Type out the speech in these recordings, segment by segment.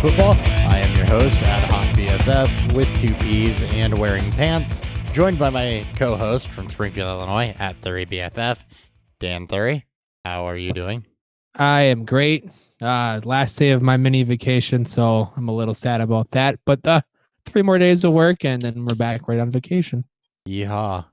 Football. I am your host, Ad Hoc BFF, with 2 P's and wearing pants, joined by my co-host from Springfield, Illinois, at Thury BFF, Dan Thury. How are you doing? I am great. Last day of my mini vacation, so I'm a little sad about that. But 3 more days of work, and then we're back right on vacation. Yeehaw.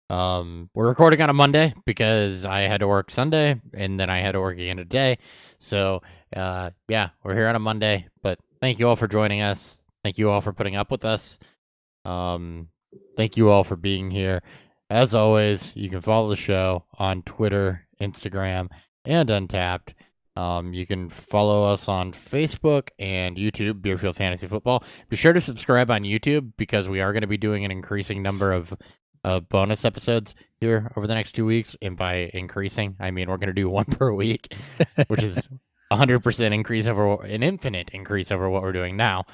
We're recording on a Monday because I had to work Sunday, and then I had to work again today. So, yeah, we're here on a Monday. But thank you all for joining us. Thank you all for putting up with us. Thank you all for being here. As always, you can follow the show on Twitter, Instagram, and Untapped. You can follow us on Facebook and YouTube, Beerfield Fantasy Football. Be sure to subscribe on YouTube because we are going to be doing an increasing number of bonus episodes here over the next 2 weeks. And by increasing, I mean we're going to do one per week, which is 100% increase over an infinite increase over what we're doing now.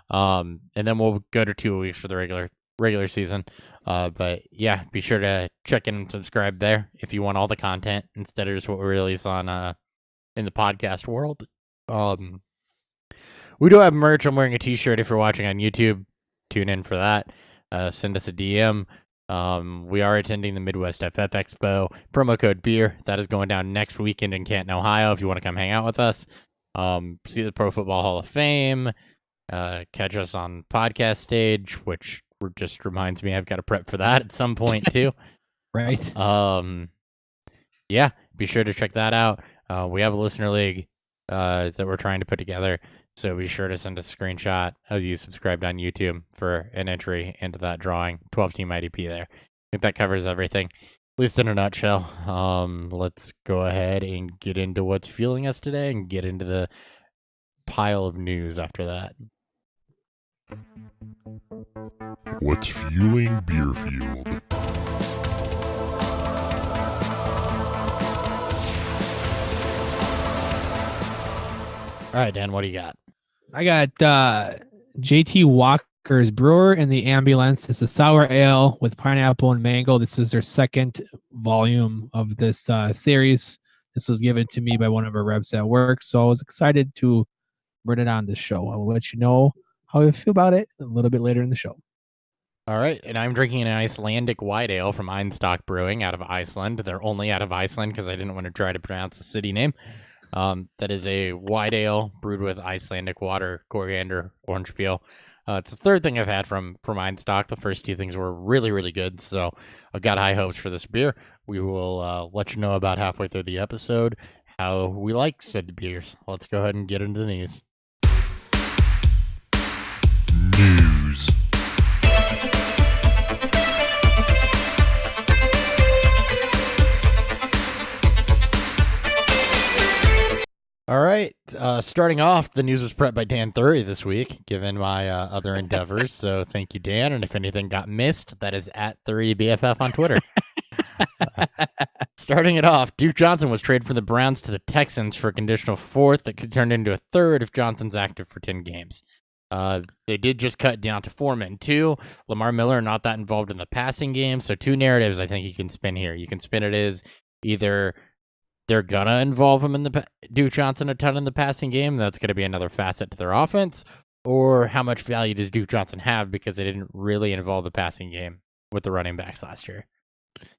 And then we'll go to 2 weeks for the regular season. But yeah, be sure to check in and subscribe there if you want all the content instead of just what we release on in the podcast world. We do have merch. I'm wearing a t-shirt. If you're watching on YouTube, tune in for that. Send us a DM. We are attending the Midwest FF Expo. Promo code BEER. That is going down next weekend in Canton, Ohio, if you want to come hang out with us. See the Pro Football Hall of Fame. Catch us on podcast stage, which just reminds me I've got to prep for that at some point too. Right. Yeah, be sure to check that out. We have a listener league that we're trying to put together, so be sure to send us a screenshot of you subscribed on YouTube for an entry into that drawing. 12-team IDP there. I think that covers everything, at least in a nutshell. Let's go ahead and get into what's fueling us today and get into the pile of news after that. What's fueling Beerfield? All right, Dan, what do you got? I got JT Walker's Brewer in the Ambulance. It's a sour ale with pineapple and mango. This is their second volume of this series. This was given to me by one of our reps at work, so I was excited to bring it on the show. I will let you know how I feel about it a little bit later in the show. All right, and I'm drinking an Icelandic white ale from Einstock Brewing out of Iceland. They're only out of Iceland because I didn't want to try to pronounce the city name. That is a white ale brewed with Icelandic water, coriander, orange peel. It's the third thing I've had from Einstock. The first 2 things were really, really good, so I've got high hopes for this beer. We will let you know about halfway through the episode how we like said beers. Let's go ahead and get into the news. News. All right, starting off, the news was prepped by Dan Thury this week, given my other endeavors. So thank you, Dan. And if anything got missed, that is at Thury BFF on Twitter. Starting it off, Duke Johnson was traded from the Browns to the Texans for a conditional 4th that could turn into a 3rd if Johnson's active for 10 games. They did just cut down to 4 men, 2. Lamar Miller not that involved in the passing game. So 2 narratives I think you can spin here. You can spin it as either they're going to involve him in Duke Johnson a ton in the passing game. That's going to be another facet to their offense. Or how much value does Duke Johnson have because they didn't really involve the passing game with the running backs last year?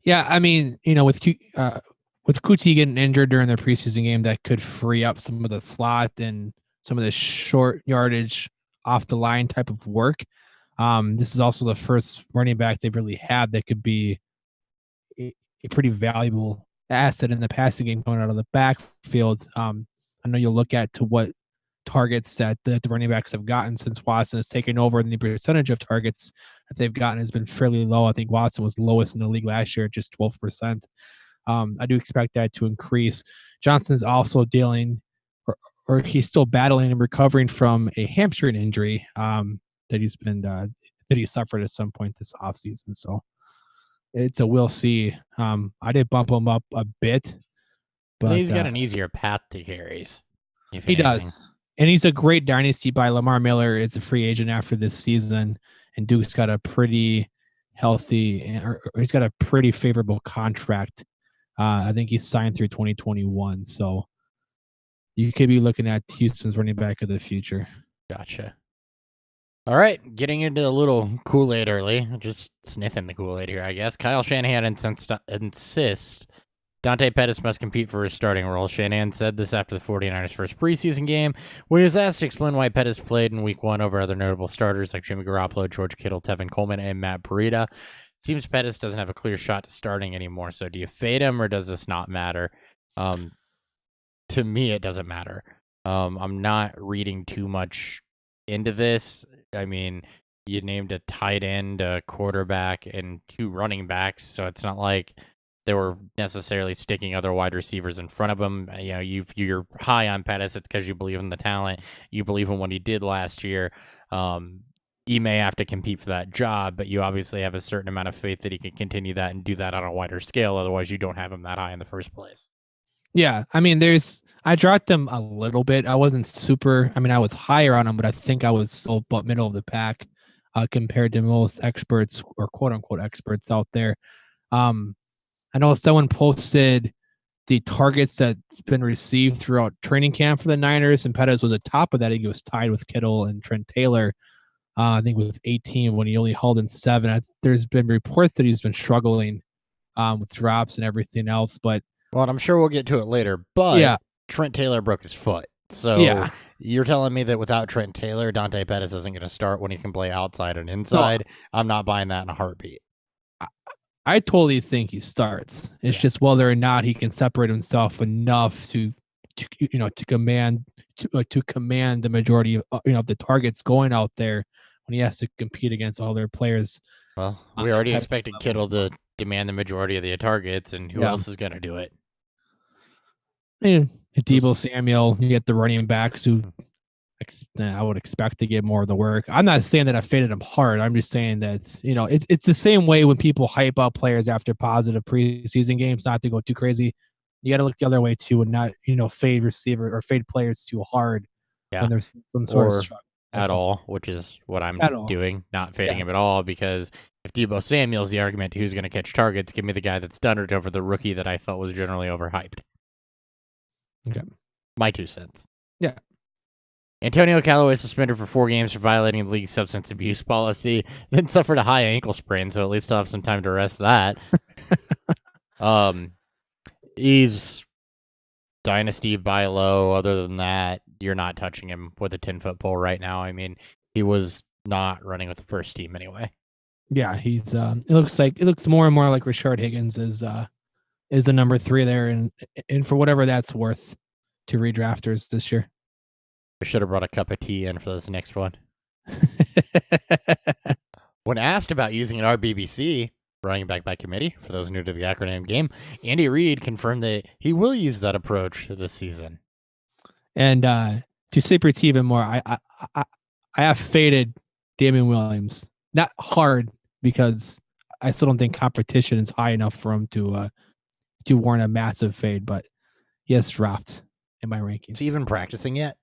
Yeah, I mean, with Kuti getting injured during their preseason game, that could free up some of the slot and some of the short yardage off the line type of work. This is also the first running back they've really had that could be a pretty valuable asset in the passing game going out of the backfield. I know you'll look at to what targets that the running backs have gotten since Watson has taken over, and the percentage of targets that they've gotten has been fairly low. I think Watson was lowest in the league last year at just 12%. I do expect that to increase. Johnson's also dealing, or he's still battling and recovering from a hamstring injury that he suffered at some point this offseason. So it's a we'll see. I did bump him up a bit, but he's got an easier path to carries. He does. And he's a great dynasty buy. Lamar Miller is a free agent after this season, and Duke's got a pretty healthy, or he's got a pretty favorable contract. I think he's signed through 2021. So you could be looking at Houston's running back of the future. Gotcha. All right, getting into a little Kool-Aid early. Just sniffing the Kool-Aid here, I guess. Kyle Shanahan insists Dante Pettis must compete for his starting role. Shanahan said this after the 49ers' first preseason game, when he was asked to explain why Pettis played in Week 1 over other notable starters like Jimmy Garoppolo, George Kittle, Tevin Coleman, and Matt Breida. Seems Pettis doesn't have a clear shot to starting anymore, so do you fade him or does this not matter? To me, it doesn't matter. I'm not reading too much into this. I mean, you named a tight end, a quarterback, and 2 running backs, so it's not like they were necessarily sticking other wide receivers in front of him. You know, you're high on Pettis. It's because you believe in the talent. You believe in what he did last year. He may have to compete for that job, but you obviously have a certain amount of faith that he can continue that and do that on a wider scale. Otherwise, you don't have him that high in the first place. Yeah, I mean, I dropped him a little bit. I wasn't super. I mean, I was higher on him, but I think I was still about middle of the pack compared to most experts or quote unquote experts out there. I know someone posted the targets that's been received throughout training camp for the Niners, and Pettis was at top of that. He was tied with Kittle and Trent Taylor. I think with 18 when he only held in 7. There's been reports that he's been struggling with drops and everything else, but well, I'm sure we'll get to it later. But yeah. Trent Taylor broke his foot, so you're telling me that without Trent Taylor, Dante Pettis isn't going to start when he can play outside and inside? No. I'm not buying that in a heartbeat. I totally think he starts. It's just whether or not he can separate himself enough to command the majority of the targets going out there when he has to compete against all their players. Well, we already expected Kittle to demand the majority of the targets, and who else is going to do it? Deebo Samuel, you get the running backs who I would expect to get more of the work. I'm not saying that I faded him hard. I'm just saying that it's the same way when people hype up players after positive preseason games, not to go too crazy. You got to look the other way too, and not fade receiver or fade players too hard when there's some sort of struggle at all, which is what I'm doing, not fading him at all. Because if Deebo Samuel's the argument who's going to catch targets, give me the guy that's done it over the rookie that I felt was generally overhyped. Okay, my 2 cents. Yeah. Antonio Callaway suspended for 4 games for violating the league's substance abuse policy, then suffered a high ankle sprain, so at least I'll have some time to rest that. He's dynasty buy low. Other than that, you're not touching him with a 10-foot pole right now. I mean, he was not running with the first team anyway. Yeah, he's it looks more and more like Rashard Higgins is the number 3 there, and for whatever that's worth to redrafters this year. I should have brought a cup of tea in for this next one. When asked about using an RBBC, running back by committee, for those new to the acronym game, Andy Reid confirmed that he will use that approach this season. And to sleep even more, I have faded Damian Williams. Not hard, because I still don't think competition is high enough for him to warrant a massive fade, but he has dropped in my rankings. Is he even practicing yet?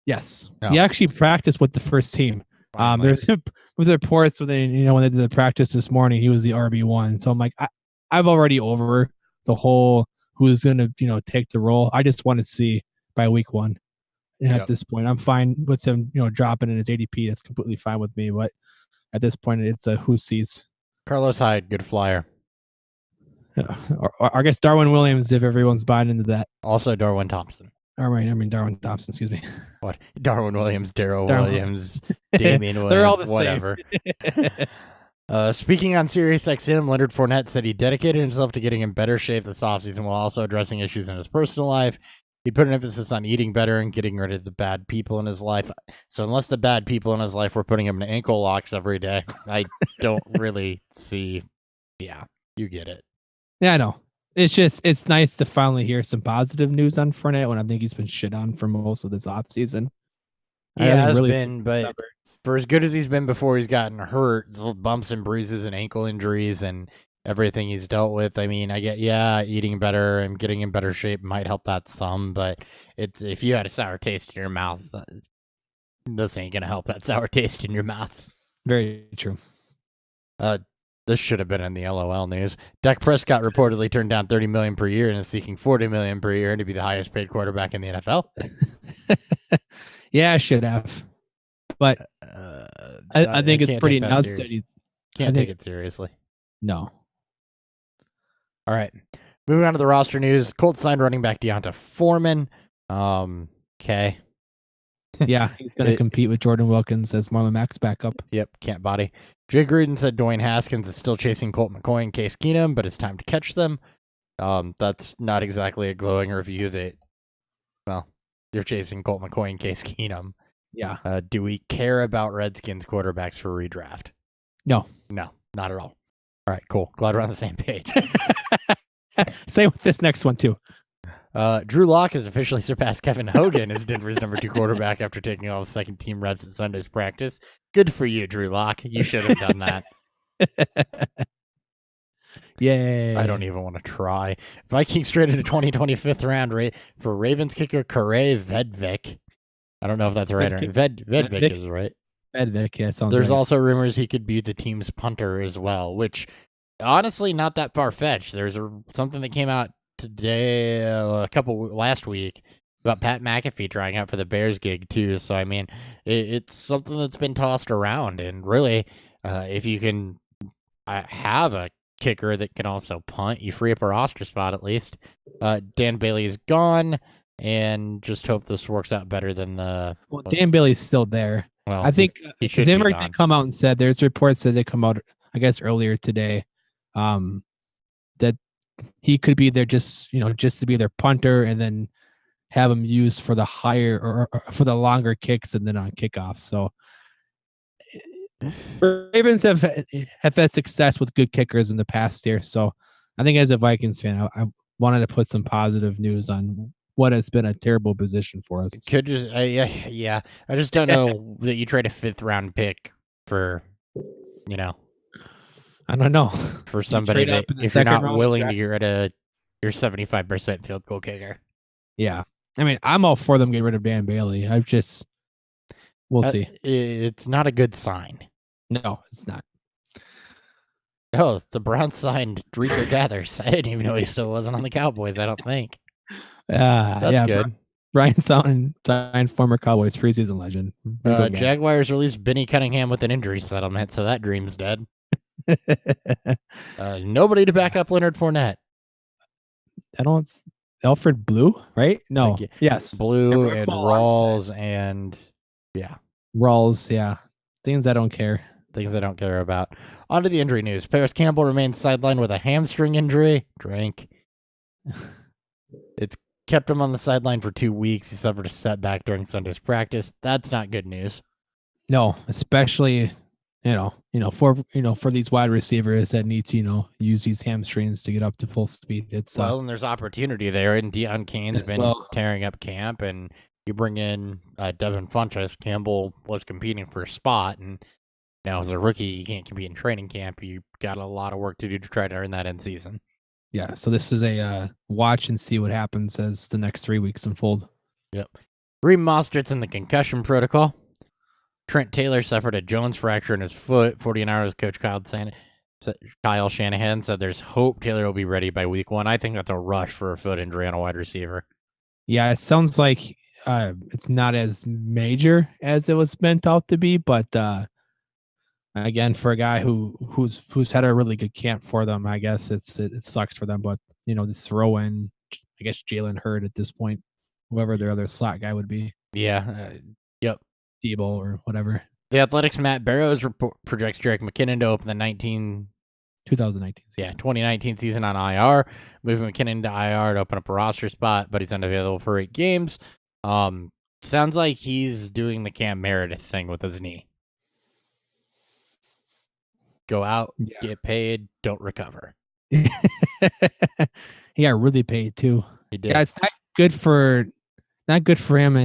Yes. Oh. He actually practiced with the first team. There's with the reports when they did the practice this morning, he was the RB1. So I'm like, I've already over the whole who's going to take the role. I just want to see by week 1. And at this point, I'm fine with him dropping in his ADP. That's completely fine with me. But at this point, it's a who sees. Carlos Hyde, good flyer. Or I guess Darwin Williams, if everyone's buying into that. Also Darwin Thompson. All right, I mean Darwin Thompson, excuse me. What? Darwin Williams, Darrell Williams, Damian Williams, they're all the whatever. Speaking on SiriusXM, Leonard Fournette said he dedicated himself to getting in better shape this offseason while also addressing issues in his personal life. He put an emphasis on eating better and getting rid of the bad people in his life. So unless the bad people in his life were putting him in ankle locks every day, I don't really see. Yeah, you get it. Yeah, I know. It's nice to finally hear some positive news on Fournette when I think he's been shit on for most of this offseason. He has been, but for as good as he's been before he's gotten hurt, the bumps and bruises and ankle injuries and everything he's dealt with, I mean, I get, eating better and getting in better shape might help that some, but if you had a sour taste in your mouth, this ain't going to help that sour taste in your mouth. Very true. This should have been in the LOL news. Dak Prescott reportedly turned down $30 million per year and is seeking $40 million per year to be the highest paid quarterback in the NFL. Yeah, I should have. But I think it's can't pretty take that nuts serious- that he's. Can't I take think- it seriously. No. All right. Moving on to the roster news. Colts signed running back Deonta Foreman. Okay. Yeah, he's going to It- compete with Jordan Wilkins as Marlon Mack's backup. Yep, can't body. Jay Gruden said Dwayne Haskins is still chasing Colt McCoy and Case Keenum, but it's time to catch them. That's not exactly a glowing review that, well, you're chasing Colt McCoy and Case Keenum. Yeah. Do we care about Redskins quarterbacks for redraft? No. No, not at all. All right, cool. Glad we're on the same page. Same with this next one too. Drew Lock has officially surpassed Kevin Hogan as Denver's number 2 quarterback after taking all the second team reps at Sunday's practice. Good for you, Drew Lock. You should have done that. Yay. I don't even want to try. Vikings traded a 2025th round for Ravens kicker Kare Vedvik. I don't know if that's right or not. Vedvik Vedvik? is right. Vedvik, yeah, sounds There's right. also rumors he could be the team's punter as well, which honestly not that far fetched. There's something that came out today, last week about Pat McAfee trying out for the Bears gig too. So I mean, it's something that's been tossed around, and really, if you can have a kicker that can also punt, you free up a roster spot at least. Dan Bailey is gone, and just hope this works out better than the. Well, Dan Bailey's still there. Well, I think he should be Zimmer gone. did come out and said there's reports that they come out, I guess, earlier today, that he could be there just to be their punter and then have him used for the higher or for the longer kicks and then on kickoffs. So Ravens have had success with good kickers in the past year. So I think as a Vikings fan, I wanted to put some positive news on what has been a terrible position for us. Could just yeah. I just don't know that you trade a 5th round pick for, I don't know. for somebody trade up that in the if you're second not round, willing to draft- get rid of your 75% field goal kicker. Yeah. I mean, I'm all for them getting rid of Dan Bailey. We'll see. It's not a good sign. No, it's not. Oh, the Browns signed Reefer Gathers. I didn't even know he still wasn't on the Cowboys. I don't think. That's yeah, good. Brian signed former Cowboys preseason legend. Very good man. Jaguars released Benny Cunningham with an injury settlement, so that dream's dead. Nobody to back up Leonard Fournette. Alfred Blue, right? No. Like, Yes. Blue And and Rawls. Rawls and yeah, Rawls, yeah. Things I don't care. things I don't care about. On to the injury news. Paris Campbell remains sidelined with a hamstring injury. Drink. It's kept him on the sideline for 2 weeks. He suffered a setback during Sunday's practice. That's not good news. No, especially for these wide receivers that need to use these hamstrings to get up to full speed. It's Well, and there's opportunity there, and Deion Kane's Yes, been well- tearing up camp, and you bring in Devin Funchess. Campbell was competing for a spot, and now as a rookie, you can't compete in training camp. You got a lot of work to do to try to earn that in season. yeah. So this is a watch and see what happens as the next 3 weeks unfold. Reem Mostert's in the concussion protocol. Trent Taylor suffered a Jones fracture in his foot. 49ers coach Kyle Shanahan said there's hope Taylor will be ready by week 1. I think that's a rush for a foot injury on a wide receiver. Yeah, it sounds like it's not as major as it was meant out to be, but again, for a guy who's had a really good camp for them, I guess it sucks for them. But just throw in, I guess, Jalen Hurd at this point, whoever their other slot guy would be, Yeah. Debo or whatever. The Athletics' Matt Barrows projects Jerick McKinnon to open the 2019 season. 2019 season on IR. Moving McKinnon to IR to open up a roster spot, but he's unavailable for 8 games. Sounds like he's doing the Cam Meredith thing with his knee. Go out, Yeah. get paid, don't recover. He got really paid too. He did. Yeah, it's not good for him,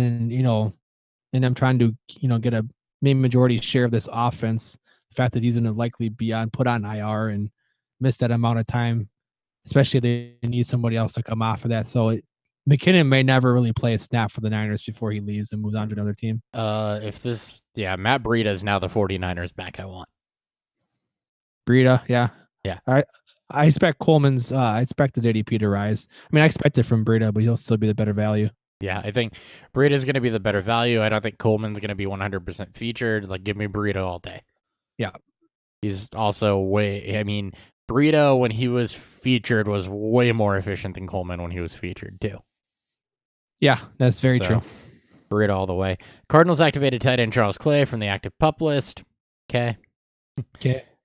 and I'm trying to get a main majority share of this offense. The fact that he's going to likely be put on IR and miss that amount of time, especially if they need somebody else to come off of that. So McKinnon may never really play a snap for the Niners before he leaves and moves on to another team. Matt Breida is now the 49ers back I want. Breida, yeah. Yeah. I expect Coleman's. I expect his ADP to rise. I mean, I expect it from Breida, but he'll still be the better value. Yeah, I think Burrito's going to be the better value. I don't think Coleman's going to be 100% featured. Like, give me Burrito all day. Yeah. He's also Burrito, when he was featured, was way more efficient than Coleman when he was featured, too. Yeah, that's very true. Burrito all the way. Cardinals activated tight end Charles Clay from the active pup list. Okay.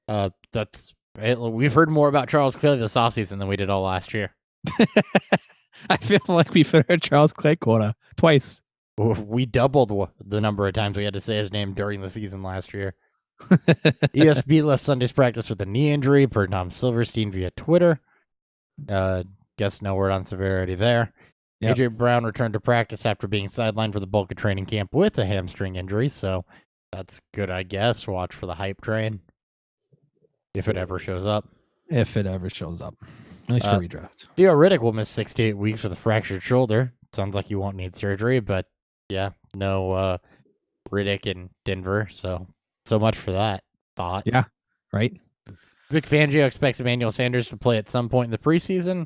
That's it. We've heard more about Charles Clay this offseason than we did all last year. I feel like we've hit our Charles Clay quota twice. We doubled the number of times we had to say his name during the season last year. ESB left Sunday's practice with a knee injury, per Tom Silverstein via Twitter. Guess no word on severity there. Yep. AJ Brown returned to practice after being sidelined for the bulk of training camp with a hamstring injury, so that's good, I guess. Watch for the hype train if it ever shows up. If it ever shows up. At least for redraft. Theo Riddick will miss 6 to 8 weeks with a fractured shoulder. Sounds like you won't need surgery, but yeah, no Riddick in Denver, so much for that thought. Yeah, right. Vic Fangio expects Emmanuel Sanders to play at some point in the preseason.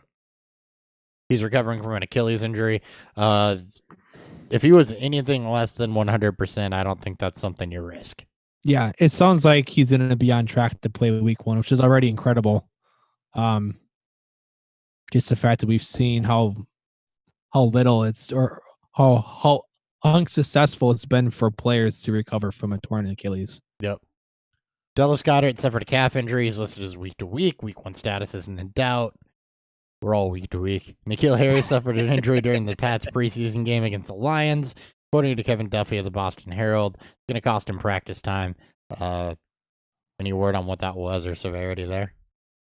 He's recovering from an Achilles injury. If he was anything less than 100%, I don't think that's something you risk. Yeah, it sounds like he's going to be on track to play week 1, which is already incredible. Just the fact that we've seen how little it's, or how unsuccessful it's been for players to recover from a torn Achilles. Yep. Dallas Goedert suffered a calf injury. He's listed as week to week. Week 1 status isn't in doubt. We're all week to week. N'Keal Harry suffered an injury during the Pats preseason game against the Lions. According to Kevin Duffy of the Boston Herald, it's going to cost him practice time. Any word on what that was or severity there?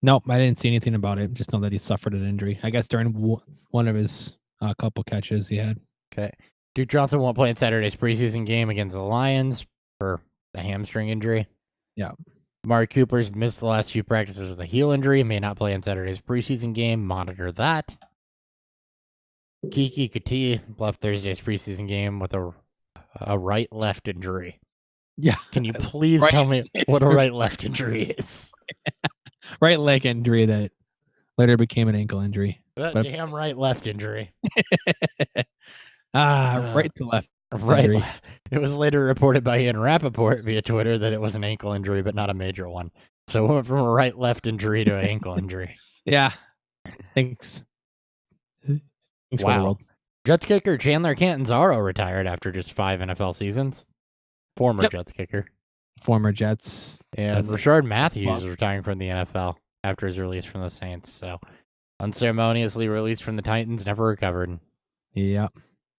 Nope, I didn't see anything about it. Just know that he suffered an injury. I guess during one of his couple catches he had. Okay. Duke Johnson won't play in Saturday's preseason game against the Lions for a hamstring injury. Yeah. Amari Cooper's missed the last few practices with a heel injury. May not play in Saturday's preseason game. Monitor that. Kiki Kuti left Thursday's preseason game with a right-left injury. Yeah. Can you please tell me what a right-left injury is? Right leg injury that later became an ankle injury. Damn right-left injury. Right to left. Right. It was later reported by Ian Rappaport via Twitter that it was an ankle injury, but not a major one. So it went from a right-left injury to an ankle injury. Yeah. Thanks. Wow. Jets kicker Chandler Catanzaro retired after just 5 NFL seasons. Former Jets kicker. Former Jets. And Rashard Matthews is retiring from the NFL after his release from the Saints. So unceremoniously released from the Titans, never recovered. Yeah.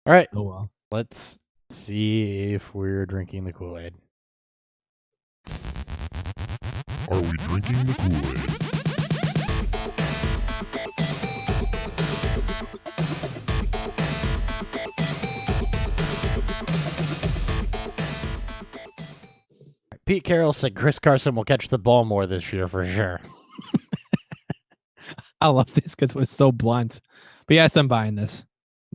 All right. Oh, well. Let's see if we're drinking the Kool-Aid. Are we drinking the Kool-Aid? Pete Carroll said Chris Carson will catch the ball more this year for sure. I love this because it was so blunt. But yes, I'm buying this.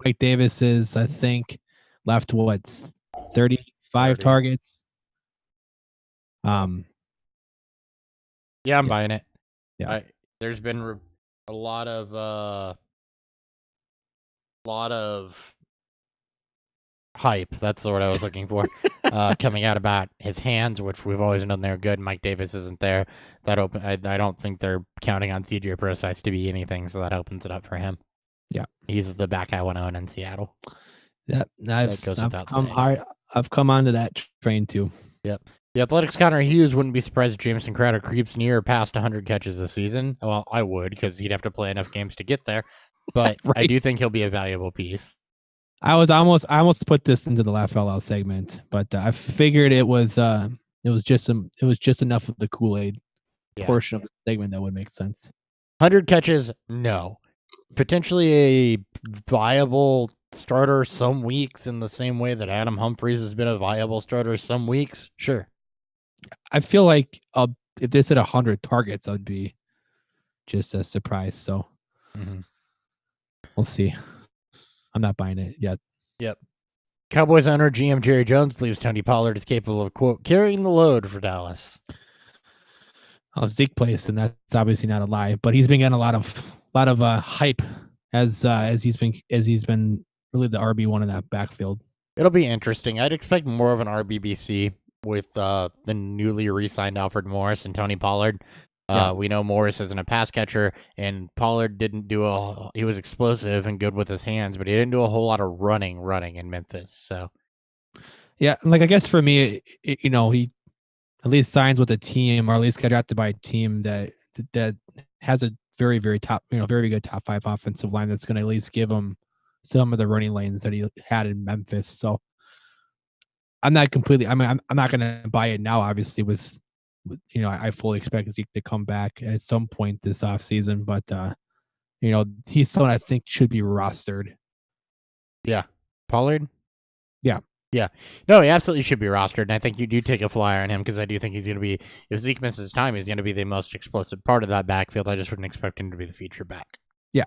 Mike Davis is, I think, left 35 targets. Yeah, I'm buying it. Yeah. There's been a lot of hype. That's the word I was looking for. Coming out about his hands, which we've always known they're good. Mike Davis isn't there. I don't think they're counting on CJ Procise to be anything, so that opens it up for him. Yeah, he's the back I want to own in Seattle. Yeah, I've come onto that train too. Yep. The Athletics' Connor Hughes wouldn't be surprised if Jamison Crowder creeps near or past 100 catches this season. Well, I would, because he'd have to play enough games to get there. But right. I do think he'll be a valuable piece. I almost put this into the Laugh Out Loud segment, but I figured it was just enough of the Kool-Aid portion of the segment that would make sense. 100 catches, no. Potentially a viable starter some weeks in the same way that Adam Humphries has been a viable starter some weeks. Sure. I feel like if this hit 100 targets, I'd be just a surprise. So we'll see. I'm not buying it yet. Yep. Cowboys owner GM Jerry Jones believes Tony Pollard is capable of, quote, carrying the load for Dallas. Oh, Zeke plays, and that's obviously not a lie. But he's been getting a lot of hype as he's been really the RB1 in that backfield. It'll be interesting. I'd expect more of an RBBC with the newly re-signed Alfred Morris and Tony Pollard. Yeah. We know Morris isn't a pass catcher, and Pollard didn't do he was explosive and good with his hands, but he didn't do a whole lot of running in Memphis. So Yeah, like I guess for me, he at least signs with a team, or at least got drafted by a team that has a very, very top, very good top 5 offensive line that's going to at least give him some of the running lanes that he had in Memphis. So I'm not completely. I mean, I'm not going to buy it now. Obviously, with I fully expect Zeke to come back at some point this offseason, but he's someone I think should be rostered. yeah, Pollard. Yeah. No, he absolutely should be rostered, and I think you do take a flyer on him because I do think he's going to be, if Zeke misses time, he's going to be the most explosive part of that backfield. I just wouldn't expect him to be the feature back. Yeah.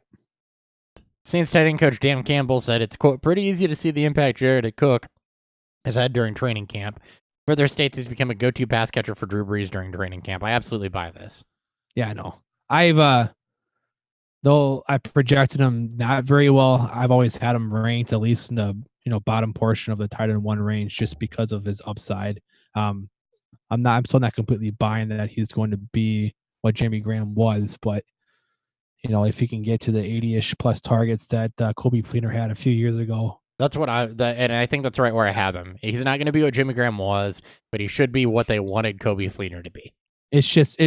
Saints tight end coach Dan Campbell said it's, quote, pretty easy to see the impact Jared Cook has had during training camp. Further states he's become a go-to pass catcher for Drew Brees during training camp. I absolutely buy this. Yeah, I know. Though I projected him not very well, I've always had him ranked at least in the bottom portion of the tight end 1 range just because of his upside. I'm still not completely buying that he's going to be what Jimmy Graham was, but if he can get to the 80-ish plus targets that Coby Fleener had a few years ago. That's what and I think that's right where I have him. He's not going to be what Jimmy Graham was, but he should be what they wanted Coby Fleener to be. It's just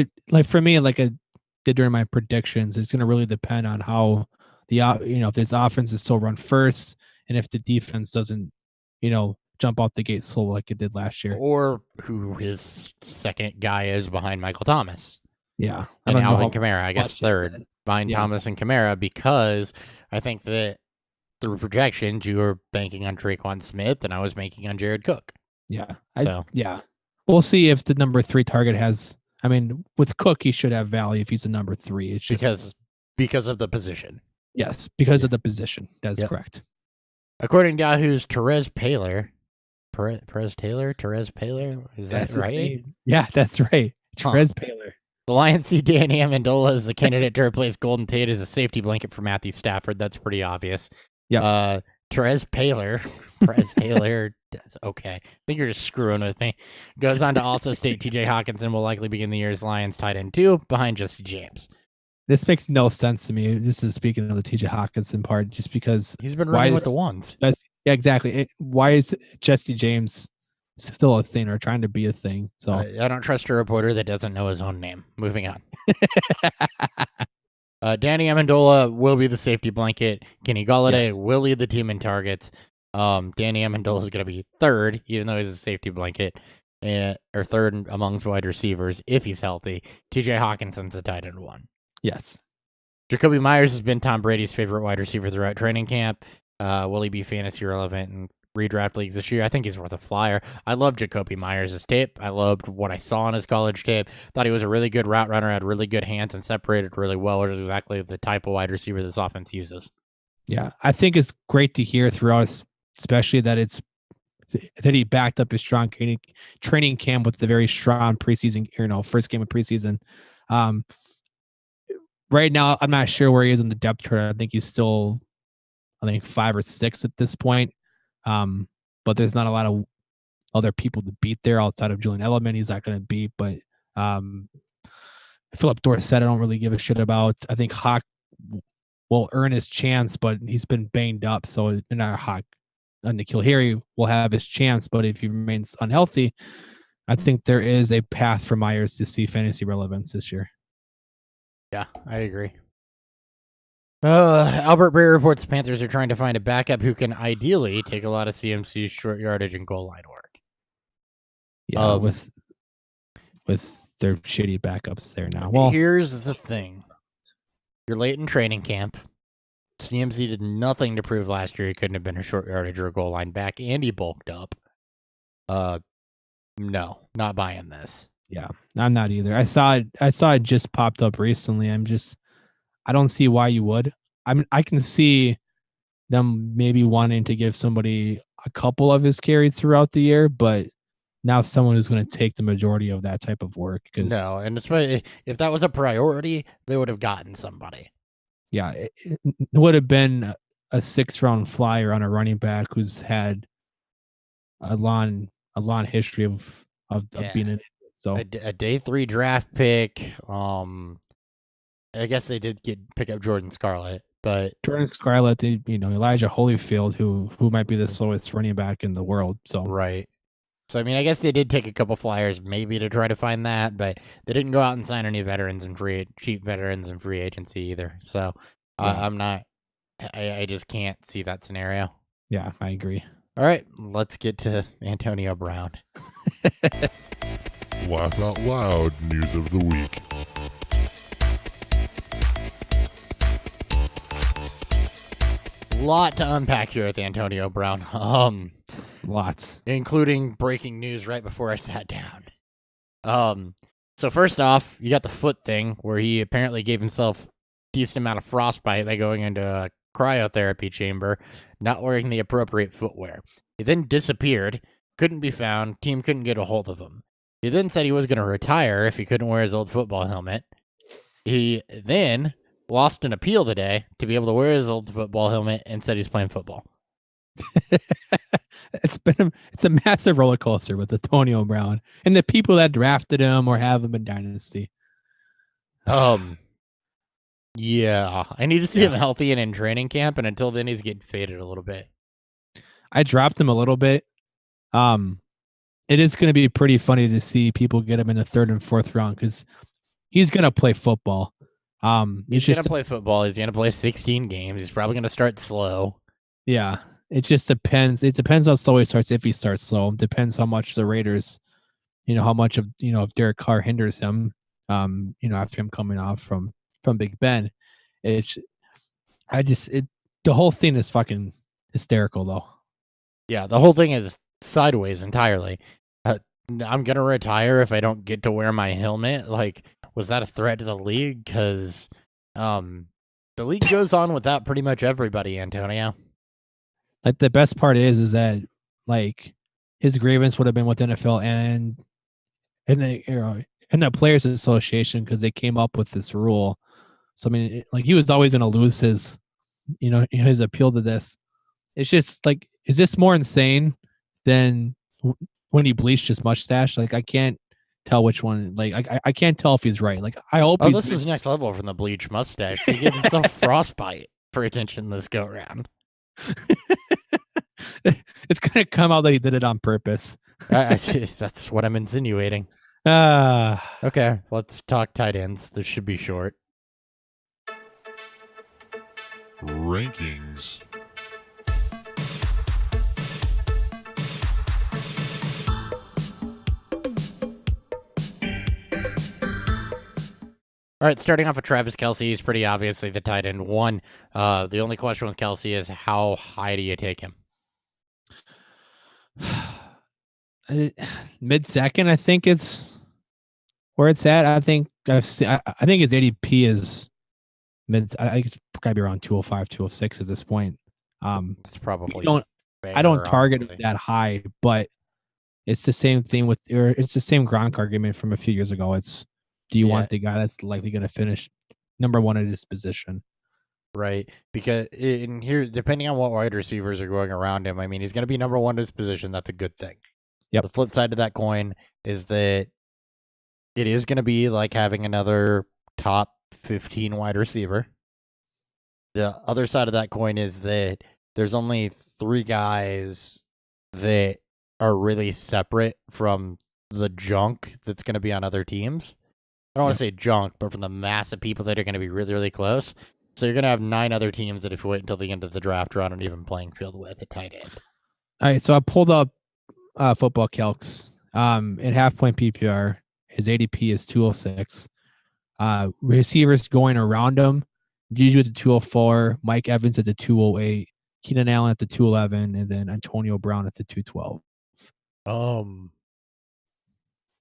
for me, like I did during my predictions, it's going to really depend on how if this offense is still run first, and if the defense doesn't, jump out the gate slow like it did last year, or who his second guy is behind Michael Thomas. Yeah, and Alvin Kamara, I guess third behind Thomas and Kamara, because I think that through projections you were banking on Tre'Quan Smith, and I was banking on Jared Cook. Yeah, so we'll see if the number 3 target has. I mean, with Cook, he should have value if he's a number 3. It's just because of the position. Yes, because of the position. That's correct. According to Yahoo's Therese Paylor, is that right? Yeah, that's right. Therese Paylor. The Lions see Danny Amendola as the candidate to replace Golden Tate as a safety blanket for Matthew Stafford. That's pretty obvious. Yeah. Therese Paylor, okay. I think you're just screwing with me. Goes on to also state TJ Hawkinson will likely begin the year as Lions tight end 2 behind Jesse James. This makes no sense to me. This is speaking of the TJ Hawkinson part, just because he's been running with the ones. Yeah, exactly. Why is Jesse James still a thing or trying to be a thing? So I don't trust a reporter that doesn't know his own name. Moving on. Danny Amendola will be the safety blanket. Kenny Golladay will lead the team in targets. Danny Amendola is going to be third, even though he's a safety blanket, or third amongst wide receivers if he's healthy. TJ Hawkinson's a tight end 1. Yes. Jacoby Myers has been Tom Brady's favorite wide receiver throughout training camp. Will he be fantasy relevant in redraft leagues this year? I think he's worth a flyer. I love Jacoby Myers' tape. I loved what I saw on his college tape. Thought he was a really good route runner, had really good hands, and separated really well, which is exactly the type of wide receiver this offense uses. Yeah, I think it's great to hear throughout, especially that he backed up his strong training camp with the very strong preseason, first game of preseason. Right now, I'm not sure where he is in the depth chart. I think he's still, 5 or 6 at this point. But there's not a lot of other people to beat there outside of Julian Edelman. He's not going to beat, but Philip Dorsett, I don't really give a shit about. I think Hawk will earn his chance, but he's been banged up. So not Hawk. N'Keal Harry will have his chance, but if he remains unhealthy, I think there is a path for Myers to see fantasy relevance this year. Yeah, I agree. Albert Bray reports the Panthers are trying to find a backup who can ideally take a lot of CMC's short yardage and goal line work. Yeah, with their shitty backups there now. Well, here's the thing. You're late in training camp. CMC did nothing to prove last year he couldn't have been a short yardage or a goal line back, and he bulked up. No, not buying this. Yeah, I'm not either. I saw it just popped up recently. I don't see why you would. I can see them maybe wanting to give somebody a couple of his carries throughout the year, but now someone who's going to take the majority of that type of work. No, and especially if that was a priority, they would have gotten somebody. Yeah, it would have been a 6th-round flyer on a running back who's had a long history of Yeah. being an idiot. So A day 3 draft pick. I guess they did pick up Jordan Scarlett, but Jordan Scarlett, Elijah Holyfield, who might be the slowest running back in the world. So right. So I mean, I guess they did take a couple flyers maybe to try to find that, but they didn't go out and sign any veterans and cheap veterans in free agency either. So Yeah. I'm not. I just can't see that scenario. yeah, I agree. All right, let's get to Antonio Brown. Laugh out loud news of the week. Lot to unpack here with Antonio Brown. Lots. Including breaking news right before I sat down. So first off, you got the foot thing where he apparently gave himself a decent amount of frostbite by going into a cryotherapy chamber, not wearing the appropriate footwear. He then disappeared, couldn't be found, team couldn't get a hold of him. He then said he was going to retire if he couldn't wear his old football helmet. He then lost an appeal today to be able to wear his old football helmet and said he's playing football. It's a massive roller coaster with Antonio Brown and the people that drafted him or have him in Dynasty. Yeah, I need to see him healthy and in training camp, and until then, he's getting faded a little bit. I dropped him a little bit. It is going to be pretty funny to see people get him in the 3rd and 4th round because he's going to play football. He's going to play football. He's going to play 16 games. He's probably going to start slow. Yeah, it just depends. It depends how slow he starts. If he starts slow, it depends how much the Raiders, how much of if Derek Carr hinders him. After him coming off from Big Ben, the whole thing is fucking hysterical though. Yeah, the whole thing is sideways entirely. I'm gonna retire if I don't get to wear my helmet. Like, was that a threat to the league? Because the league goes on without pretty much everybody, Antonio. Like, the best part is that, like, his grievance would have been with NFL and the Players Association because they came up with this rule. So I mean, he was always going to lose his, his appeal to this. It's just like, is this more insane than when he bleached his mustache? Like, I can't tell which one. Like, I can't tell if he's right. Like, I hope. Oh, this is next level from the bleach mustache. He gave himself frostbite for attention this go round. It's gonna come out that he did it on purpose. That's what I'm insinuating. Okay, let's talk tight ends. This should be short. Rankings. All right, starting off with Travis Kelce, he's pretty obviously the tight end 1. The only question with Kelce is how high do you take him? Mid-second, I think it's where it's at. I think his ADP is mid. I think it's gotta be around 205, 206 at this point. It's probably I don't target honestly. it that high, but it's the same thing it's the same Gronk argument from a few years ago. It's, do you want the guy that's likely going to finish number 1 at his position? Right, because in here, depending on what wide receivers are going around him, I mean, he's going to be number 1 at his position. That's a good thing. Yep. The flip side of that coin is that it is going to be like having another top 15 wide receiver. The other side of that coin is that there's only 3 guys that are really separate from the junk that's going to be on other teams. I don't want to say junk, but from the mass of people that are going to be really, really close. So you're going to have 9 other teams that if you wait until the end of the draft are on an even playing field with at tight end. All right, so I pulled up Football Calcs. In half-point PPR, his ADP is 206. Receivers going around him, Juju at the 204, Mike Evans at the 208, Keenan Allen at the 211, and then Antonio Brown at the 212.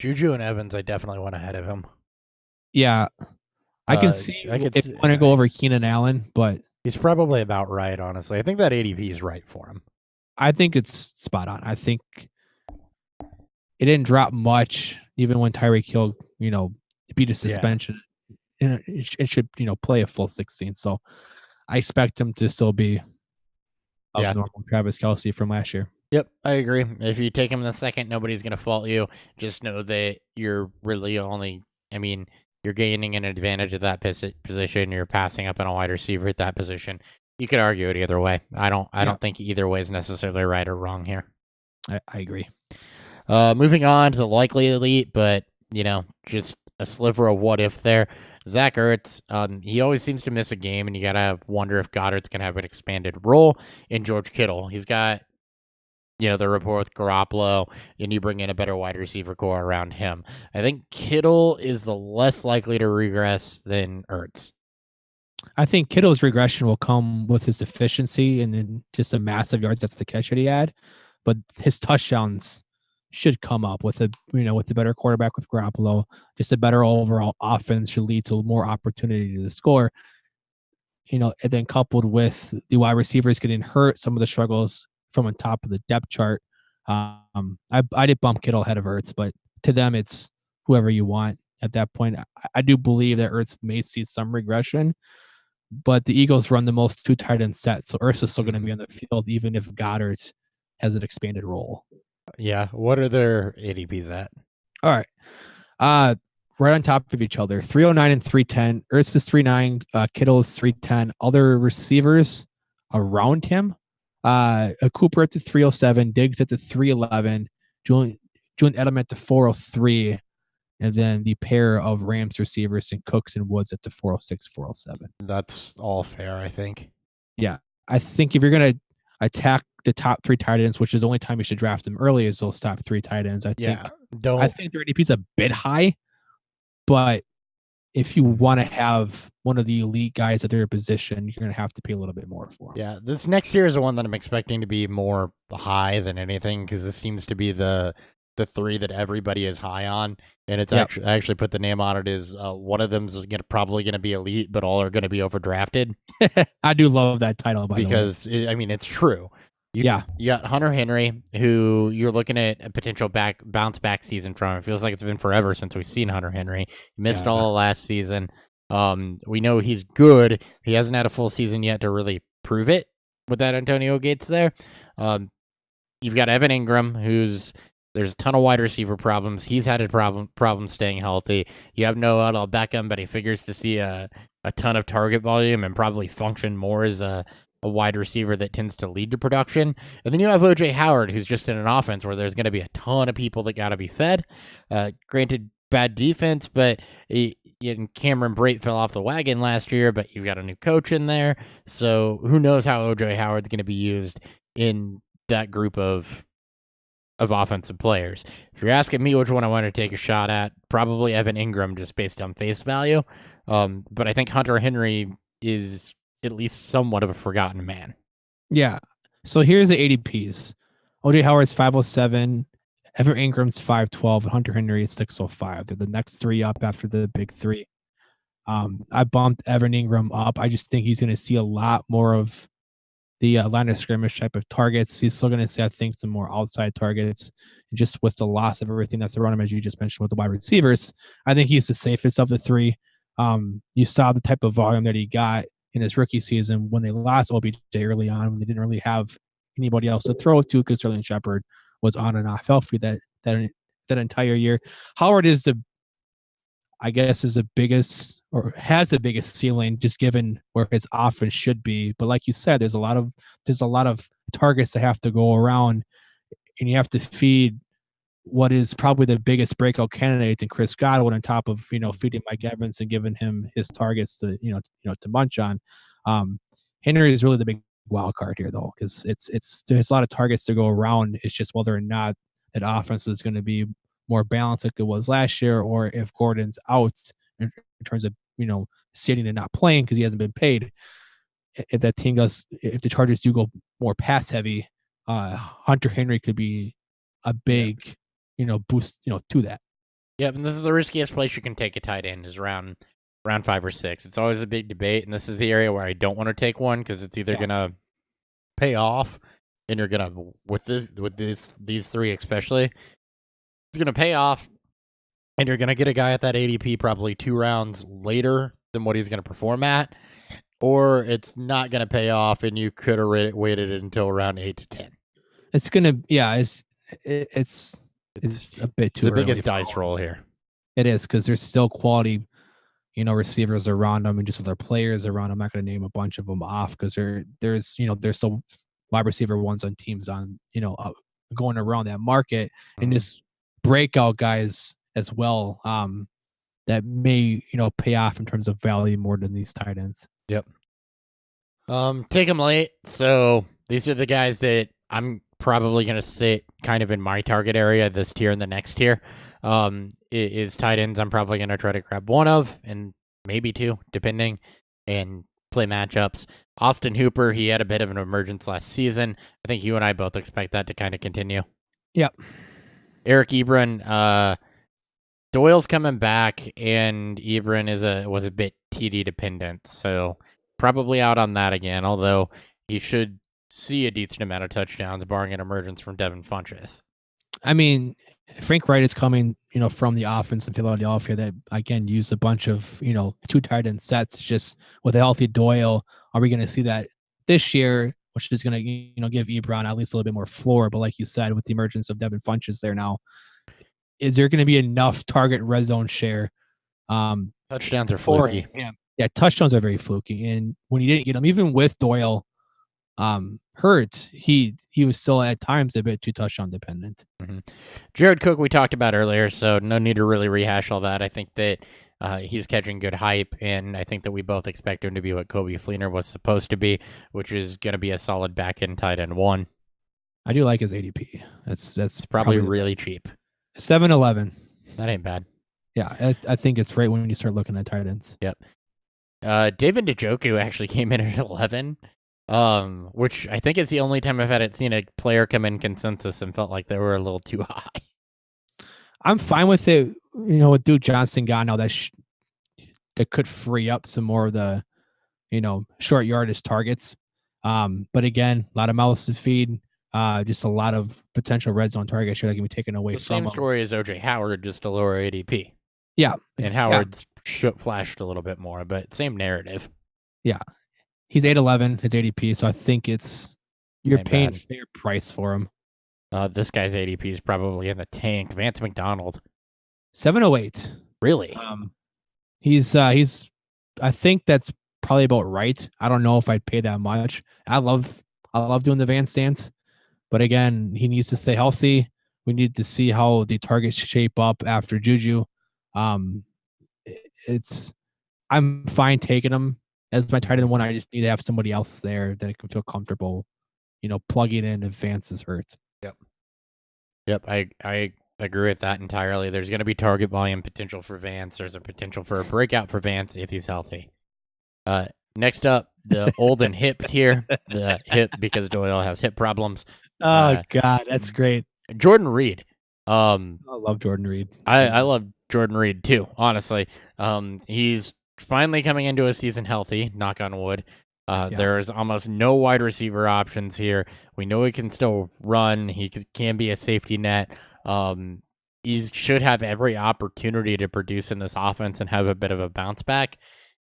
Juju and Evans, I definitely went ahead of him. Yeah, I can see if you want to go over Keenan Allen, but he's probably about right, honestly. I think that ADP is right for him. I think it's spot on. I think it didn't drop much, even when Tyreek Hill, beat a suspension. It should, play a full 16. So I expect him to still be of Yeah. normal Travis Kelce from last year. Yep, I agree. If you take him in the second, nobody's going to fault you. Just know that you're really only, I mean, you're gaining an advantage at that position. You're passing up on a wide receiver at that position. You could argue it either way. I don't think either way is necessarily right or wrong here. I agree. Moving on to the likely elite, but just a sliver of what if there. Zach Ertz, he always seems to miss a game, and you gotta wonder if Goddard's gonna have an expanded role in George Kittle. He's got, the rapport with Garoppolo, and you bring in a better wide receiver core around him. I think Kittle is the less likely to regress than Ertz. I think Kittle's regression will come with his efficiency and then just a massive yards after the catch that he had, but his touchdowns should come up with a better quarterback with Garoppolo. Just a better overall offense should lead to more opportunity to score. And then coupled with the wide receivers getting hurt, some of the struggles from on top of the depth chart. I did bump Kittle ahead of Ertz, but to them it's whoever you want at that point. I do believe that Ertz may see some regression, but the Eagles run the most 2 tight end sets, so Ertz is still going to be on the field even if Goddard has an expanded role. Yeah, what are their ADPs at? All right. Right on top of each other, 309 and 310. Ertz is 39. Kittle is 310. Other receivers around him, Cooper at the 307, Diggs at the 311, Julian Edelman at the 403, and then the pair of Rams receivers and Cooks and Woods at the 406, 407. That's all fair, I think. Yeah, I think if you're going to attack the top 3 tight ends, which is the only time you should draft them early, is those top 3 tight ends. I think their ADP is a bit high, but if you want to have one of the elite guys at their position, you're going to have to pay a little bit more for them. Yeah, this next year is the one that I'm expecting to be more high than anything, because this seems to be the 3 that everybody is high on, and it's I actually put the name on it is one of them is probably going to be elite, but all are going to be overdrafted. I do love that title, because it's true. You got Hunter Henry, who you're looking at a potential bounce back season from. It feels like it's been forever since we've seen Hunter Henry. He missed all of last season. We know he's good. He hasn't had a full season yet to really prove it with that Antonio Gates there. You've got Evan Ingram, there's a ton of wide receiver problems. He's had a problem staying healthy. You have Noah Beckham, but he figures to see a ton of target volume and probably function more as a wide receiver that tends to lead to production. And then you have OJ Howard, who's just in an offense where there's going to be a ton of people that got to be fed. Granted, bad defense, but Cameron Brate fell off the wagon last year, but you've got a new coach in there. So who knows how OJ Howard's going to be used in that group of offensive players. If you're asking me which one I want to take a shot at, probably Evan Ingram, just based on face value. But I think Hunter Henry is at least somewhat of a forgotten man. Yeah. So here's the ADPs. OJ Howard's 507, Evan Ingram's 512, and Hunter Henry is 605. They're the next 3 up after the big 3. I bumped Evan Ingram up. I just think he's going to see a lot more of the line of scrimmage type of targets. He's still going to see, I think, some more outside targets. Just with the loss of everything that's around him, as you just mentioned with the wide receivers, I think he's the safest of the 3. You saw the type of volume that he got in his rookie season when they lost OBJ early on, when they didn't really have anybody else to throw to, because Sterling Shepard was on and off healthy that entire year. Howard is the biggest, or has the biggest ceiling, just given where his offense should be. But like you said, there's a lot of targets that have to go around, and you have to feed what is probably the biggest breakout candidate in Chris Godwin, on top of feeding Mike Evans and giving him his targets to to munch on. Henry is really the big wild card here, though, because there's a lot of targets to go around. It's just whether or not that offense is going to be more balanced like it was last year, or if Gordon's out in terms of sitting and not playing because he hasn't been paid. If the Chargers do go more pass heavy, Hunter Henry could be a big boost to that. Yeah, and this is the riskiest place you can take a tight end, is round 5 or 6. It's always a big debate, and this is the area where I don't want to take one, because it's either gonna pay off, and you're gonna with these 3 especially, it's gonna pay off, and you're gonna get a guy at that ADP probably 2 rounds later than what he's gonna perform at, or it's not going to pay off, and you could have waited until around 8 to 10. It's gonna, it's a bit It's too the early biggest for dice all. roll here. It is, because there's still quality, receivers around them and just other players around. I'm not going to name a bunch of them off because there's some wide receiver ones on teams on, going around that market, and just breakout guys as well. That may, pay off in terms of value more than these tight ends. Yep. Take them late. So these are the guys that I'm probably going to sit kind of in my target area this tier and the next tier. Is tight ends. I'm probably going to try to grab one of, and maybe two, depending, and play matchups. Austin Hooper, he had a bit of an emergence last season. I think you and I both expect that to kind of continue. Yep. Eric Ebron, Doyle's coming back, and Ebron was a bit TD dependent, so probably out on that again, although he should see a decent amount of touchdowns, barring an emergence from Devin Funchess. I mean, Frank Wright is coming, from the offense in Philadelphia that, again, used a bunch of, two tight end sets. It's just with a healthy Doyle, are we going to see that this year, which is going to, give Ebron at least a little bit more floor? But like you said, with the emergence of Devin Funchess there now, is there going to be enough target red zone share? Touchdowns are fluky. Yeah, touchdowns are very fluky. And when you didn't get them, even with Doyle hurt, he was still at times a bit too touchdown dependent. Jared Cook we talked about earlier, so no need to really rehash all that. I think that he's catching good hype, and I think that we both expect him to be what Kobe Fleener was supposed to be, which is going to be a solid back end tight end one. I do like his ADP. That's probably really cheap. 7-11. That ain't bad. Yeah, I think it's right when you start looking at tight ends. Yep. David Njoku actually came in at 11, which I think is the only time I've had seen a player come in consensus and felt like they were a little too high. I'm fine with it. With Duke Johnson gone now, that could free up some more of the, short yardage targets. But again, a lot of mouths to feed. Just a lot of potential red zone targets that can be taken away from him. Same story as OJ Howard, just a lower ADP. Yeah. And Howard's flashed a little bit more, but same narrative. Yeah. He's 8-11, his ADP, so I think you're paying a fair price for him. This guy's ADP is probably in the tank. Vance McDonald. 708. Really? He's I think that's probably about right. I don't know if I'd pay that much. I love doing the Vance dance. But again, he needs to stay healthy. We need to see how the targets shape up after Juju. I'm fine taking him as my tight end one. I just need to have somebody else there that I can feel comfortable, plugging in if Vance is hurt. Yep. I agree with that entirely. There's going to be target volume potential for Vance. There's a potential for a breakout for Vance if he's healthy. Next up, the old and hip tier. The hip because Doyle has hip problems. Oh God, that's great. Jordan Reed. I love Jordan Reed. I love Jordan Reed too, honestly. He's finally coming into a season healthy, knock on wood. There's almost no wide receiver options here. We know he can still run. He can be a safety net. He should have every opportunity to produce in this offense and have a bit of a bounce back.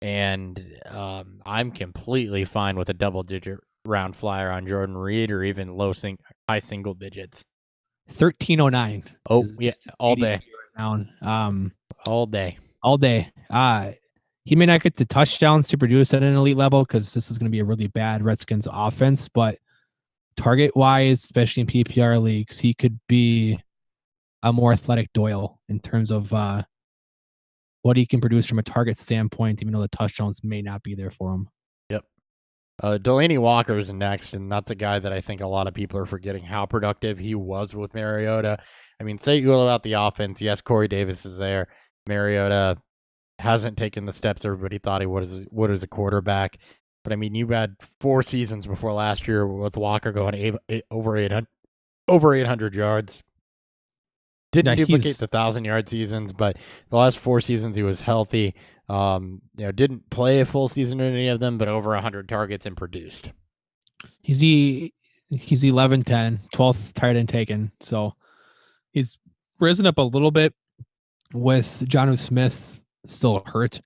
And I'm completely fine with a double-digit round flyer on Jordan Reed or even high single digits. 1309. Oh, yeah, all day. All day. He may not get the touchdowns to produce at an elite level because this is going to be a really bad Redskins offense, but target-wise, especially in PPR leagues, he could be a more athletic Doyle in terms of what he can produce from a target standpoint, even though the touchdowns may not be there for him. Yep. Delaney Walker is next, and that's a guy that I think a lot of people are forgetting how productive he was with Mariota. I mean, say you will about the offense. Yes, Corey Davis is there. Mariota hasn't taken the steps everybody thought he would as a quarterback. But, I mean, you had 4 seasons before last year with Walker going over 800 yards. Didn't duplicate the 1,000-yard seasons, but the last 4 seasons he was healthy. Didn't play a full season in any of them, but over 100 targets and produced. He's 11-10, 12th tight end taken. So he's risen up a little bit with Jonnu Smith still hurt.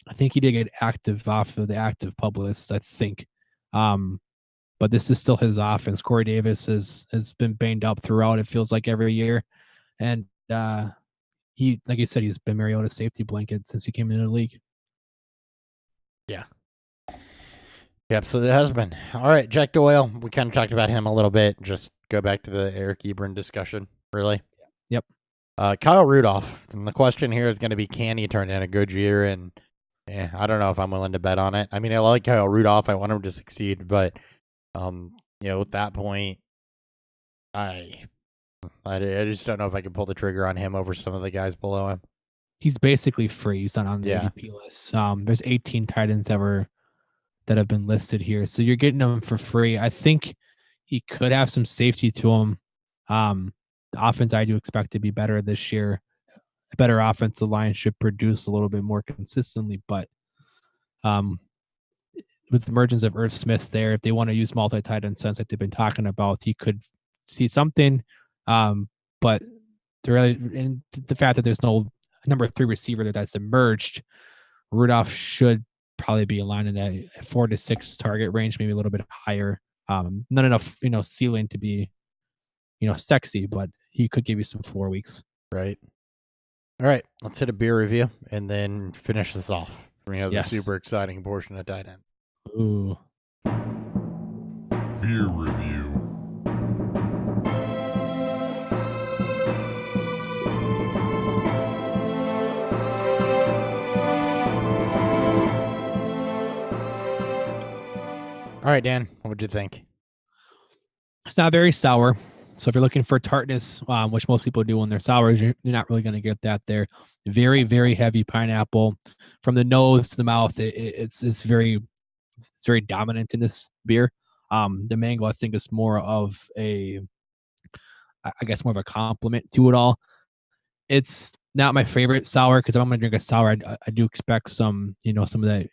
I think he did get active off of the active PUP list, I think. But this is still his offense. Corey Davis has been banged up throughout. It feels like every year, and he, like you said, he's been Mariota's safety blanket since he came into the league. Yeah. Yep, so it has been. All right, Jack Doyle. We kind of talked about him a little bit. Just go back to the Eric Ebron discussion, really. Yep. Kyle Rudolph. And the question here is going to be, can he turn in a good year? And I don't know if I'm willing to bet on it. I mean, I like Kyle Rudolph. I want him to succeed, but at that point, I just don't know if I can pull the trigger on him over some of the guys below him. He's basically free. He's not on the ADP list. There's 18 tight ends that have been listed here, so you're getting them for free. I think he could have some safety to him. The offense I do expect to be better this year. A better offensive line should produce a little bit more consistently, but with the emergence of Irv Smith there, if they want to use multi-tight end sense like they've been talking about, he could see something. But the fact that there's no number 3 receiver that's emerged, Rudolph should probably be aligned in that 4 to 6 target range, maybe a little bit higher. Not enough, ceiling to be, sexy, but he could give you some floor weeks. Right. All right, let's hit a beer review and then finish this off. The super exciting portion of tight end. Ooh. Beer review. All right, Dan, what would you think? It's not very sour. So if you're looking for tartness, which most people do when they're sours, you're not really going to get that there. Very, very heavy pineapple from the nose to the mouth. It's very dominant in this beer. The mango, I think, is more of a compliment to it all. It's not my favorite sour because if I'm going to drink a sour, I do expect some, some of that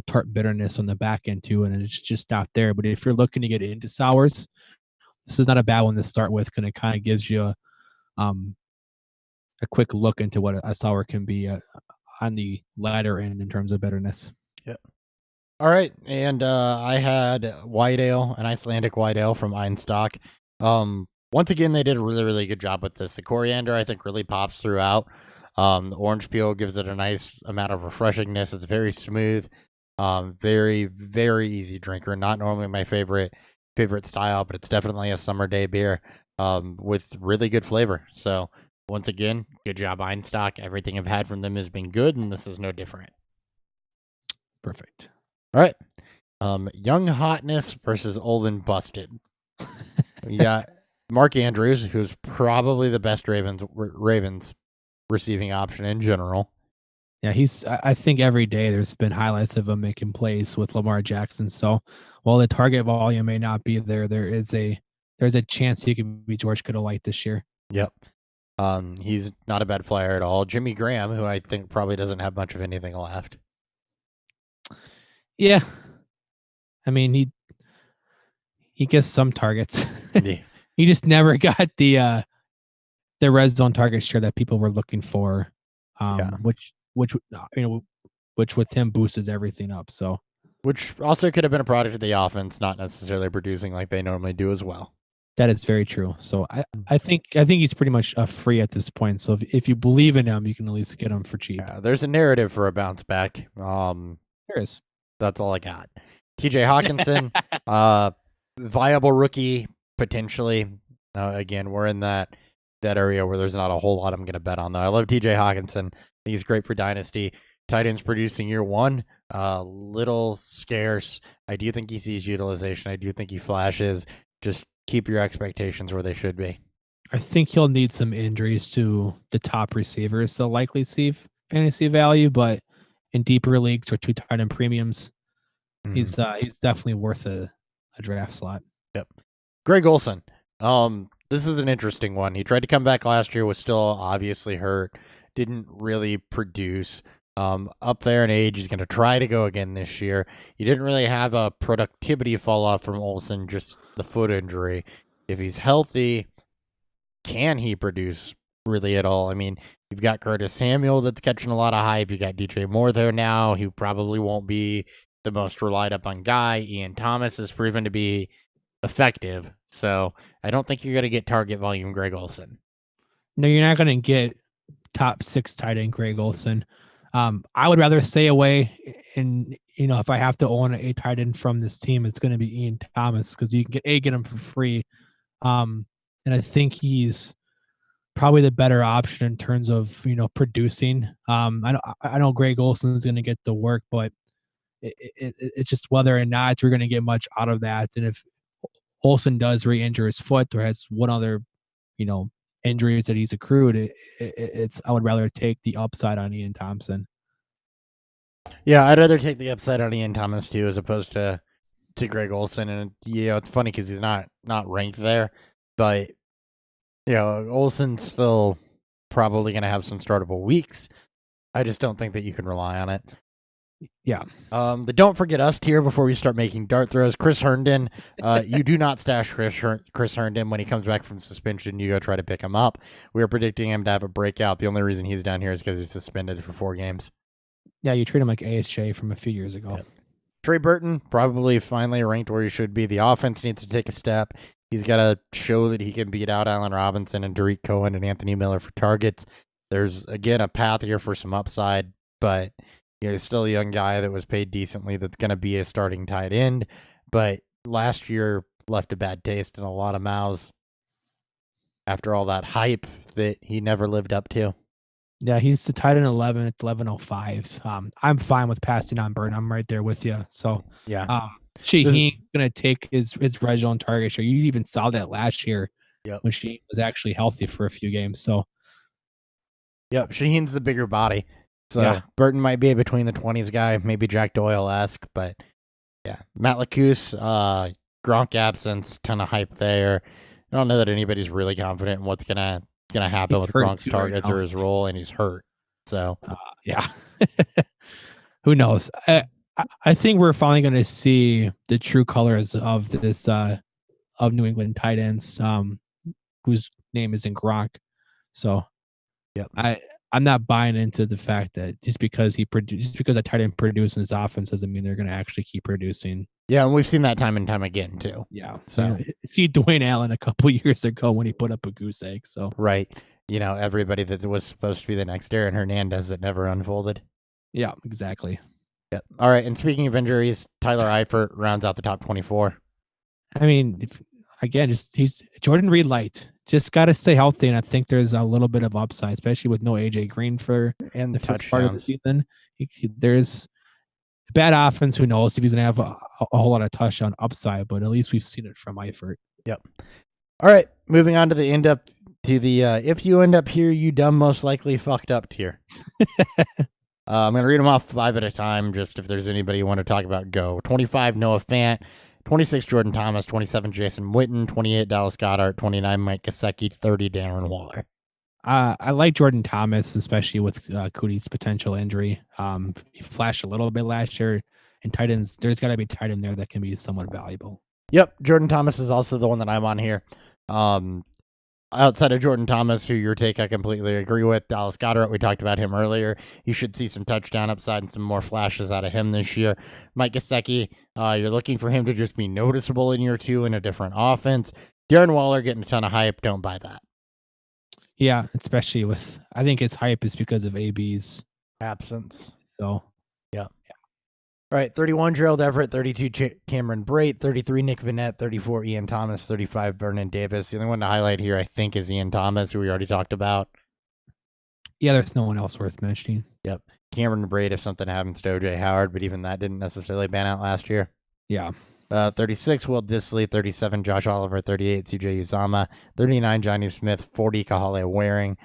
tart bitterness on the back end too, and it's just not there. But if you're looking to get into sours, this is not a bad one to start with, because it kind of gives you a quick look into what a sour can be on the latter end in terms of bitterness. Yep. All right, and I had white ale, an Icelandic white ale from Einstock. Once again, they did a really, really good job with this. The coriander, I think, really pops throughout. The orange peel gives it a nice amount of refreshingness. It's very smooth, very, very easy drinker. Not normally my favorite style, but it's definitely a summer day beer with really good flavor. So once again, good job, Einstock. Everything I've had from them has been good, and this is no different. Perfect. All right. Young Hotness versus Old and Busted. We got Mark Andrews, who's probably the best Ravens receiving option in general. Yeah, I think every day there's been highlights of him making plays with Lamar Jackson. So while the target volume may not be there, there's a chance he could be George Kittle light this year. Yep. He's not a bad player at all. Jimmy Graham, who I think probably doesn't have much of anything left. Yeah. I mean, he gets some targets. Yeah. He just never got the red zone target share that people were looking for. Which with him boosts everything up. So, which also could have been a product of the offense, not necessarily producing like they normally do as well. That is very true. So I think he's pretty much free at this point. So if you believe in him, you can at least get him for cheap. Yeah, there's a narrative for a bounce back. There is. That's all I got. TJ Hawkinson, viable rookie potentially. Again, we're in that area where there's not a whole lot I'm going to bet on, though. I love TJ Hawkinson. I think he's great for Dynasty. Tight ends producing year one, little scarce. I do think he sees utilization. I do think he flashes. Just keep your expectations where they should be. I think he'll need some injuries to the top receivers to likely see fantasy value, but in deeper leagues or 2 tight end premiums, he's definitely worth a draft slot. Yep. Greg Olsen. This is an interesting one. He tried to come back last year, was still obviously hurt, didn't really produce. Up there in age, he's going to try to go again this year. He didn't really have a productivity fall off from Olsen, just the foot injury. If he's healthy, can he produce really at all. I mean, you've got Curtis Samuel that's catching a lot of hype. You got DJ Moore there now, who probably won't be the most relied upon guy. Ian Thomas has proven to be effective, so I don't think you're going to get target volume Greg Olsen. No, you're not going to get top 6 tight end Greg Olsen. I would rather stay away, and if I have to own a tight end from this team, it's going to be Ian Thomas, because you can get him for free. And I think he's probably the better option in terms of producing. I know Greg Olsen is going to get the work, but it's just whether or not we're going to get much out of that. And if Olsen does re-injure his foot or has one other, injuries that he's accrued, I would rather take the upside on Ian Thompson. Yeah, I'd rather take the upside on Ian Thomas too, as opposed to Greg Olsen. And it's funny because he's not ranked there, but Olsen's still probably going to have some startable weeks. I just don't think that you can rely on it. Yeah. The don't forget us tier before we start making dart throws. Chris Herndon. You do not stash Chris Herndon when he comes back from suspension. You go try to pick him up. We are predicting him to have a breakout. The only reason he's down here is because he's suspended for 4 games. Yeah, you treat him like ASJ from a few years ago. Yep. Trey Burton, probably finally ranked where he should be. The offense needs to take a step. He's got to show that he can beat out Allen Robinson and Tariq Cohen and Anthony Miller for targets. There's, again, a path here for some upside, but he's still a young guy that was paid decently that's going to be a starting tight end. But last year left a bad taste in a lot of mouths after all that hype that he never lived up to. Yeah, he's the tight end 11 at 11:05. I'm fine with passing on Burton. I'm right there with you. So yeah, Shaheen going to take his red zone target share. You even saw that last year when Shaheen was actually healthy for a few games. So, yep, Shaheen's the bigger body. So Burton might be a between the 20s guy, maybe Jack Doyle-esque, but yeah. Matt LaCouse, Gronk absence, ton of hype there. I don't know that anybody's really confident in what's gonna happen with Gronk's targets or his role, and he's hurt. So yeah, who knows? I think we're finally going to see the true colors of this of New England tight ends, whose name isn't Gronk. So I'm not buying into the fact that just because a tight end produces his offense doesn't mean they're going to actually keep producing. Yeah, and we've seen that time and time again too. Yeah. So see Dwayne Allen a couple years ago when he put up a goose egg. So right, everybody that was supposed to be the next Aaron Hernandez that never unfolded. Yeah, exactly. Yep. All right, and speaking of injuries, Tyler Eifert rounds out the top 24. I mean, he's Jordan Reed light. Just got to stay healthy, and I think there's a little bit of upside, especially with no AJ Green for and the first part of the season. There's a bad offense. Who knows if he's going to have a whole lot of touchdown upside, but at least we've seen it from Eifert. Yep. All right, moving on to the if you end up here, you dumb most likely fucked up tier. I'm going to read them off 5 at a time, just if there's anybody you want to talk about, go. 25, Noah Fant. 26, Jordan Thomas. 27, Jason Witten. 28, Dallas Goedert. 29, Mike Gesicki. 30, Darren Waller. I like Jordan Thomas, especially with Cootie's potential injury. He flashed a little bit last year. And tight ends, there's got to be a tight end there that can be somewhat valuable. Yep, Jordan Thomas is also the one that I'm on here. Outside of Jordan Thomas, who your take I completely agree with, Dallas Goedert, we talked about him earlier. You should see some touchdown upside and some more flashes out of him this year. Mike Gesicki, you're looking for him to just be noticeable in year 2 in a different offense. Darren Waller getting a ton of hype. Don't buy that. Yeah, especially I think his hype is because of AB's absence. So, yeah. All right, 31, Gerald Everett. 32, Cameron Brate. 33, Nick Vannett. 34, Ian Thomas. 35, Vernon Davis. The only one to highlight here, I think, is Ian Thomas, who we already talked about. Yeah, there's no one else worth mentioning. Yep. Cameron Brate if something happens to O.J. Howard, but even that didn't necessarily ban out last year. Yeah. 36, Will Dissly. 37, Josh Oliver. 38, C.J. Uzomah. 39, Johnny Smith. 40, Kahale Waring.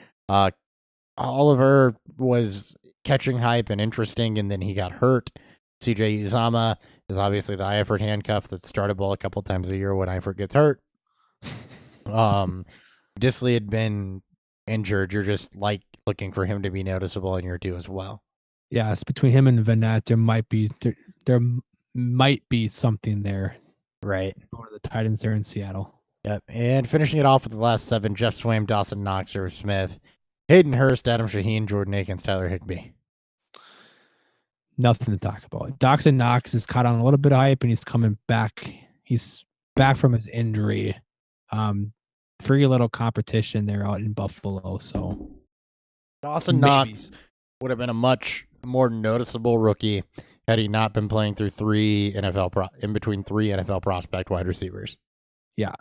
Oliver was catching hype and interesting, and then he got hurt. C.J. Uzomah is obviously the Eifert handcuff that's startable a couple times a year when Eifert gets hurt. Dissly had been injured. You're just looking for him to be noticeable in year 2 as well. Yes, between him and Vannett, there might be something there. Right. One of the Titans there in Seattle. Yep. And finishing it off with the last 7, Jeff Swaim, Dawson Knox, Irv Smith, Hayden Hurst, Adam Shaheen, Jordan Akins, Tyler Higbee. Nothing to talk about. Dawson Knox has caught on a little bit of hype, and he's coming back. He's back from his injury. Pretty little competition there out in Buffalo. So Dawson Maybe. Knox would have been a much more noticeable rookie had he not been playing through in between three NFL prospect wide receivers. Yeah.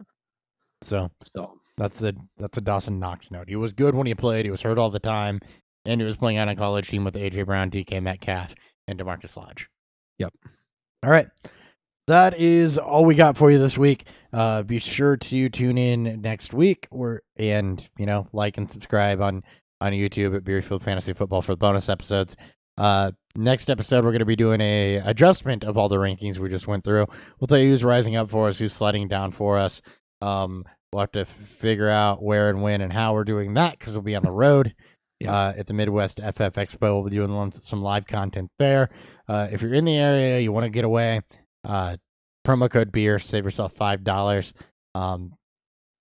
So So that's a Dawson Knox note. He was good when he played. He was hurt all the time, and he was playing on a college team with AJ Brown, DK Metcalf, and DeMarcus Lodge. Yep. All right. That is all we got for you this week. Be sure to tune in next week and like and subscribe on YouTube at Beerfield Fantasy Football for the bonus episodes. Next episode, we're going to be doing a adjustment of all the rankings we just went through. We'll tell you who's rising up for us, who's sliding down for us. We'll have to figure out where and when and how we're doing that because we'll be on the road. At the Midwest FF Expo. We'll be doing some live content there. If you're in the area, you want to get away, promo code beer, save yourself $5.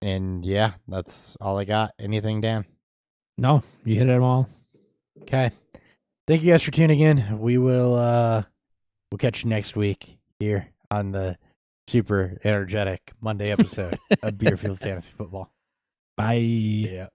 And yeah, that's all I got. Anything, Dan? no, you hit it all. Okay. Thank you guys for tuning in. We'll catch you next week here on the super energetic Monday episode of Beerfield Fantasy Football. Bye. Yeah.